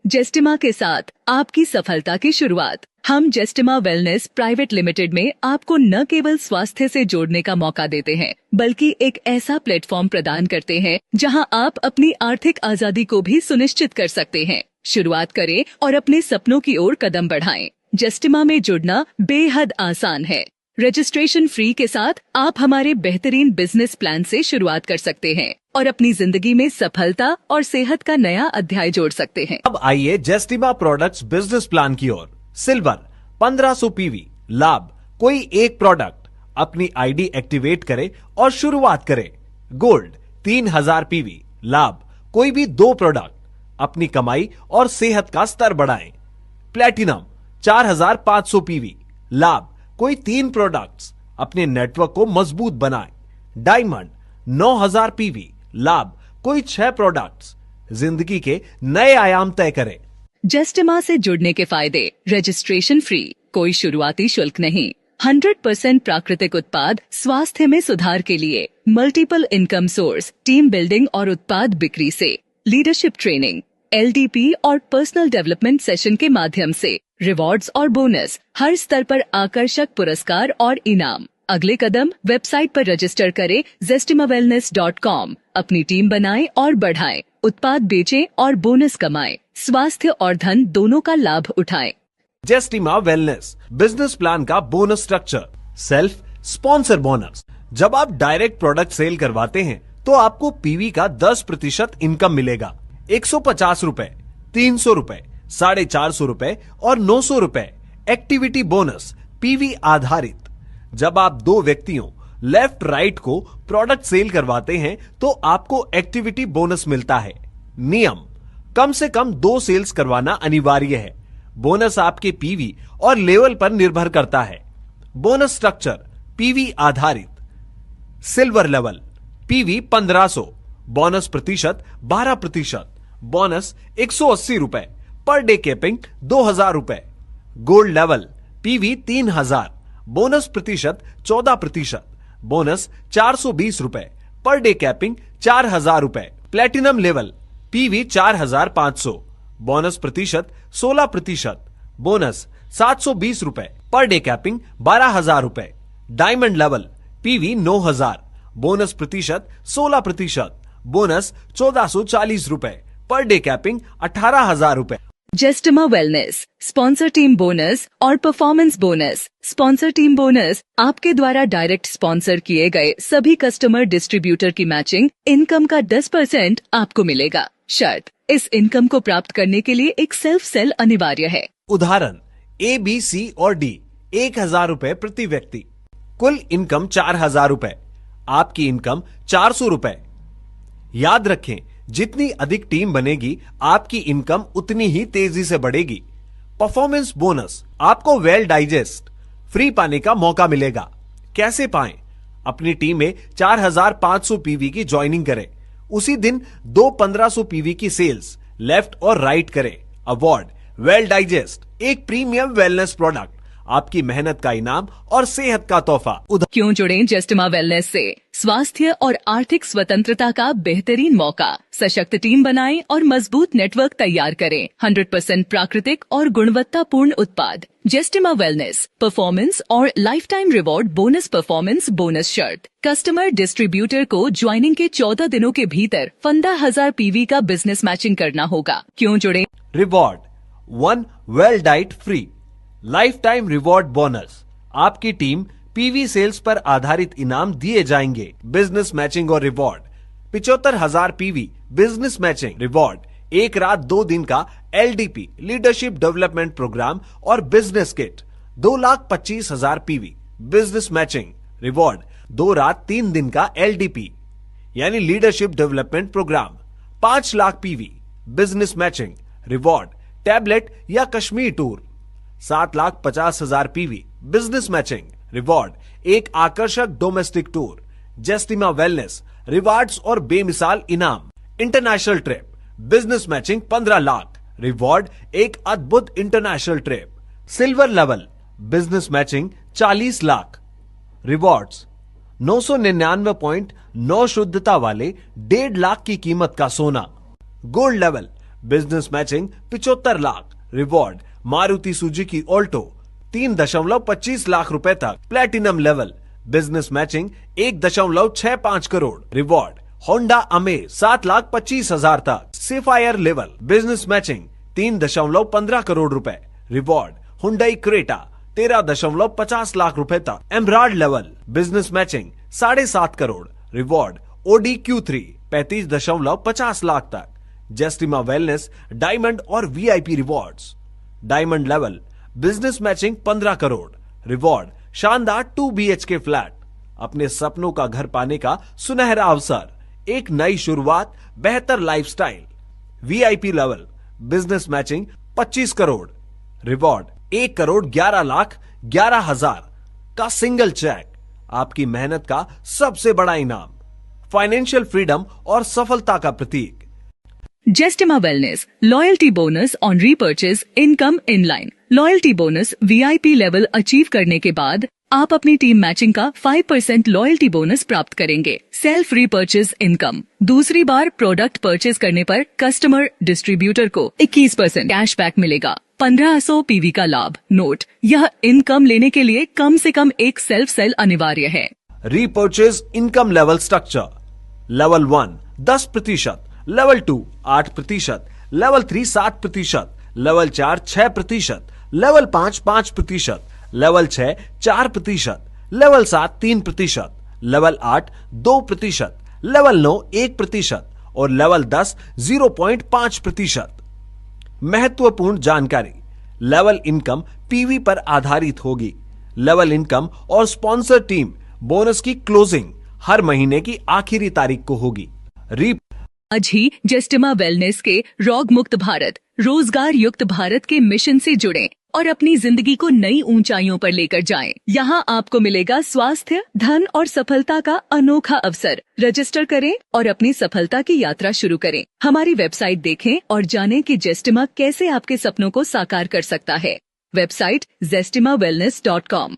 जेस्टिमा के साथ आपकी सफलता की शुरुआत। हम जेस्टिमा वेलनेस प्राइवेट लिमिटेड में आपको न केवल स्वास्थ्य से जोड़ने का मौका देते हैं, बल्कि एक ऐसा प्लेटफॉर्म प्रदान करते हैं जहां आप अपनी आर्थिक आजादी को भी सुनिश्चित कर सकते हैं। शुरुआत करें और अपने सपनों की ओर कदम बढ़ाएं। जेस्टिमा में जुड़ना बेहद आसान है। रजिस्ट्रेशन फ्री के साथ आप हमारे बेहतरीन बिजनेस प्लान से शुरुआत कर सकते हैं और अपनी जिंदगी में सफलता और सेहत का नया अध्याय जोड़ सकते हैं। अब आइए जेस्टिमा प्रोडक्ट्स बिजनेस प्लान की ओर। सिल्वर 1500 पीवी लाभ, कोई एक प्रोडक्ट अपनी आईडी एक्टिवेट करे और शुरुआत करे। गोल्ड 3000 पीवी लाभ, कोई भी 2 प्रोडक्ट अपनी कमाई और सेहत का स्तर बढ़ाएं। प्लेटिनम 4500 पीवी लाभ, कोई 3 प्रोडक्ट्स अपने नेटवर्क को मजबूत बनाएं। डायमंड 9000 पीवी लाभ, कोई 6 प्रोडक्ट्स जिंदगी के नए आयाम तय करें। जेस्टिमा से जुड़ने के फायदे। रजिस्ट्रेशन फ्री, कोई शुरुआती शुल्क नहीं। 100% प्राकृतिक उत्पाद स्वास्थ्य में सुधार के लिए। Multiple income source, team building और उत्पाद बिक्री से। लीडरशिप ट्रेनिंग, LDP और पर्सनल डेवलपमेंट सेशन के माध्यम से। रिवॉर्ड्स और बोनस, हर स्तर पर आकर्षक पुरस्कार और इनाम। अगले कदम, वेबसाइट पर रजिस्टर करें zestimawellness.com। अपनी टीम बनाएं और बढ़ाएं, उत्पाद बेचें और बोनस कमाएं। स्वास्थ्य और धन दोनों का लाभ उठाएं। जेस्टिमा वेलनेस बिजनेस प्लान का bonus structure. Self sponsor bonus, जब आप डायरेक्ट प्रोडक्ट सेल करवाते हैं तो आपको पीवी का 10% इनकम मिलेगा। 150 रुपए, 300 रुपए, 450 रुपए और 900 रुपए एक्टिविटी बोनस पीवी आधारित। जब आप 2 व्यक्तियों लेफ्ट राइट को प्रोडक्ट सेल करवाते हैं तो आपको एक्टिविटी बोनस मिलता है। नियम, कम से कम 2 सेल्स करवाना अनिवार्य है। बोनस आपके पीवी और लेवल पर निर्भर करता है। बोनस स्ट्रक्चर पीवी आधारित। सिल्वर लेवल पीवी 1500, बोनस प्रतिशत 12%, बोनस 180 रुपए, पर डे कैपिंग 2000 रुपए। गोल्ड लेवल पीवी 3000, बोनस प्रतिशत 14%, बोनस 420 रुपए, पर डे कैपिंग 4000 रुपए। प्लेटिनम लेवल पीवी 4500, बोनस प्रतिशत 16%, बोनस 720 रुपए, पर डे कैपिंग 12000 रुपए। डायमंड लेवल पीवी 9000, बोनस प्रतिशत 16%, बोनस 1440 रुपए, पर डे कैपिंग 18000 रुपए। जेस्टिमा वेलनेस स्पॉन्सर टीम बोनस और performance bonus. Sponsor team bonus आपके द्वारा डायरेक्ट स्पॉन्सर किए गए सभी कस्टमर डिस्ट्रीब्यूटर की मैचिंग इनकम का 10% आपको मिलेगा। शर्त, इस इनकम को प्राप्त करने के लिए एक सेल्फ सेल अनिवार्य है। उदाहरण A, B, C और D 1000 रुपए प्रति व्यक्ति। कुल इनकम 4000 रुपए। आपकी इनकम 400 रुपए। याद रखें, जितनी अधिक टीम बनेगी आपकी इनकम उतनी ही तेजी से बढ़ेगी। परफॉर्मेंस बोनस, आपको वेल डाइजेस्ट फ्री पाने का मौका मिलेगा। कैसे पाएं? अपनी टीम में 4500 पीवी की ज्वाइनिंग करें। उसी दिन 2 1500 पीवी की सेल्स लेफ्ट और राइट करें। अवार्ड वेल डाइजेस्ट, एक प्रीमियम वेलनेस प्रोडक्ट, आपकी मेहनत का इनाम और सेहत का तोहफा। क्यों जुड़ें जेस्टिमा वेलनेस से? स्वास्थ्य और आर्थिक स्वतंत्रता का बेहतरीन मौका। सशक्त टीम बनाएं और मजबूत नेटवर्क तैयार करें। 100% प्राकृतिक और गुणवत्तापूर्ण उत्पाद। जेस्टिमा वेलनेस परफॉर्मेंस और life time reward bonus. Performance bonus शर्त, कस्टमर डिस्ट्रीब्यूटर को ज्वाइनिंग के 14 दिनों के भीतर 15,000 पीवी का बिजनेस मैचिंग करना होगा। क्यों जुड़े? Reward 1 well diet free, life time reward bonus, आपकी टीम पीवी सेल्स पर आधारित इनाम दिए जाएंगे। बिजनेस मैचिंग और reward 75,000 PV business matching reward, 1 रात 2 दिन का LDP लीडरशिप डेवलपमेंट प्रोग्राम और business kit. 2,25,000 PV business matching reward, 2 रात 3 दिन का LDP यानी leadership development programme. 5 lakh PV business matching reward, tablet या Kashmir tour. 7,50,000 PV business matching reward, एक आकर्षक डोमेस्टिक टूर। जेस्टिमा वेलनेस रिवार्ड्स और बेमिसाल इनाम। International trip business matching 15 lakh reward, एक अद्भुत international trip. Silver level business matching 40 lakh rewards, 999.9 शुद्धता वाले 1.5 लाख की कीमत का सोना। Gold level business matching 75 lakh. Reward Maruti Suzuki Alto 3.25 lakh रुपए तक। Platinum level business matching 1.65 crore. Reward Honda amaze 7,25,000 तक। Sapphire level business matching 3.15 crore रुपए। रिवॉर्ड हुंडई क्रेटा 13.50 लाख रुपए तक। Emerald level business matching 7.5 crore. Reward Audi Q3 35.50 lakh तक। जेस्टिमा वेलनेस डायमंड और VIP rewards. Diamond level business matching 15 crore. Reward शानदार 2 BHK फ्लैट। अपने सपनों का घर पाने का सुनहरा अवसर, एक नई शुरुआत, बेहतर lifestyle. VIP level business matching 25 crore. Reward 1,11,11,000 का सिंगल चेक। आपकी मेहनत का सबसे बड़ा इनाम। फाइनेंशियल फ्रीडम और सफलता का प्रतीक। Jestema Wellness Loyalty Bonus on Repurchase Income Inline। Loyalty bonus VIP level achieve करने के बाद आप अपनी टीम मैचिंग का 5% लॉयल्टी बोनस प्राप्त करेंगे। सेल्फ रीपर्चेज इनकम दूसरी बार प्रोडक्ट परचेज करने पर कस्टमर डिस्ट्रीब्यूटर को 21% कैशबैक मिलेगा। 1500 PV का लाभ। नोट, यह इनकम लेने के लिए कम से कम एक सेल्फ सेल अनिवार्य है। Repurchase income level structure. Level 1 10%, level 2 8%, level 3 7%, level 4 6%, level 5 5%, level 6 4%, level 7 3%, level 8 2%, level 9 1% और लेवल 10 0.5%। महत्वपूर्ण जानकारी। लेवल इनकम पीवी पर आधारित होगी। लेवल इनकम और स्पॉन्सर टीम बोनस की क्लोजिंग हर महीने की आखिरी तारीख को होगी। आज ही जेस्टिमा वेलनेस के रोग मुक्त भारत, रोजगार युक्त भारत के मिशन से जुड़ें और अपनी जिंदगी को नई ऊंचाइयों पर लेकर जाएं। यहाँ आपको मिलेगा स्वास्थ्य, धन और सफलता का अनोखा अवसर। रजिस्टर करें और अपनी सफलता की यात्रा शुरू करें। हमारी वेबसाइट देखें और जानें कि जेस्टिमा कैसे आपके सपनों को साकार कर सकता है। Website zestimawellness.com।